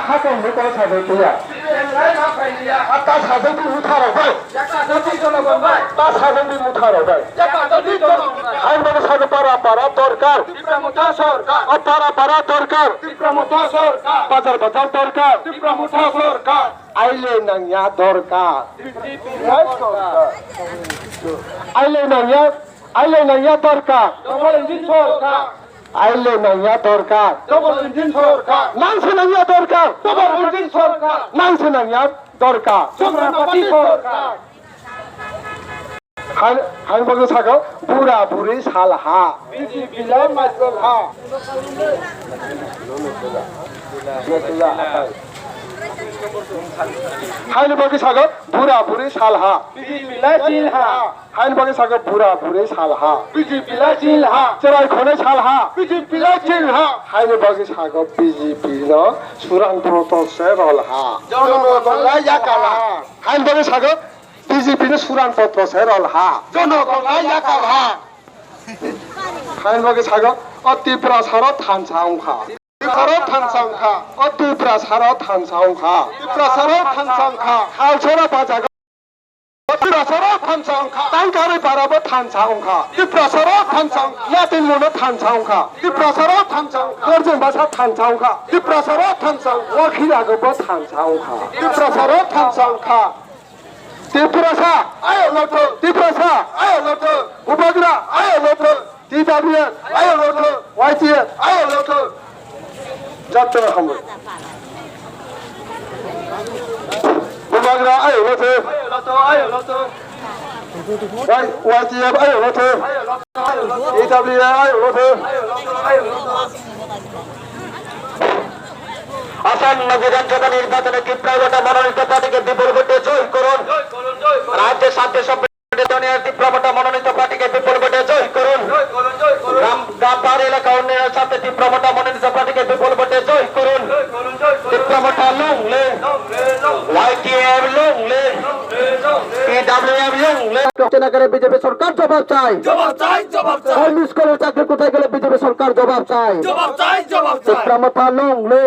হাতে মুখে সাথে তুইয়া তা সাথে তুই উঠারো ভাই তা সাথে তুই উঠারো ভাই আইন মানে সাথে পারা পারা দরকার পারা পারা দরকার বাজার বাজার দরকার আইলে নাইয়া দরকার আইলে নাইয়া দরকার আইলে নাইয়া দরকার নাংছে নাইয়া দরকার নাংছে নাইয়া দরকার হাই বগে থাকো বুড়া বুড়ি সালহা হাইন বগে থাকো বুড়া বুড়ি সালহা হাইন বগে থাকো বুড়া বুড়ি সালহা চেরাই খনে সালহা হাইন বগে থাকো বিজেপি ন সুরান্ত তসে রলহা হাইন বগে থাকো বিজেপির সুরান পত্র সেরলহা হাইন বগে থাকো অতি প্রসার থানসাংখা অতি প্রসার থানসাংখা হালছরা বাজাগ তাইকারে পারাবো থানসাংখা ইয়াতিন মনে থানসাংখা গর্জন ভাষা থানসাংখা ওয়াখিরাগবো থানসাংখা Tiprasa, ayo loto, Tiprasa, ayo loto, Ubagra, ayo loto, TWN, ayo loto, YTN, ayo loto. Jatuh hamil. Ubagra, ayo loto, YTN, ayo loto, TWN, ayo loto. আসন্ন বিধানসভা নির্বাচনে তীব্রতা মনোনীত প্রার্থীকে বিপুল ভোটে জয় করুন। রাজ্যের সাথে তীব্রতা মনোনীত প্রার্থীকে বিপুল ভোটে জয় করুন। গ্রাম এলাকা উন্নয়নের সাথে তীব্রতা মনোনীত প্রার্থীকে বিপুল ভোটে জয় করুন। তীব্রতা লংলে YTM লংলে TWM লংলে বিজেপি সরকার জবাব চাই। স্কুলের চাকরি কোথায় গেলে বিজেপি সরকার জবাব চাই। তীব্রতা লংলে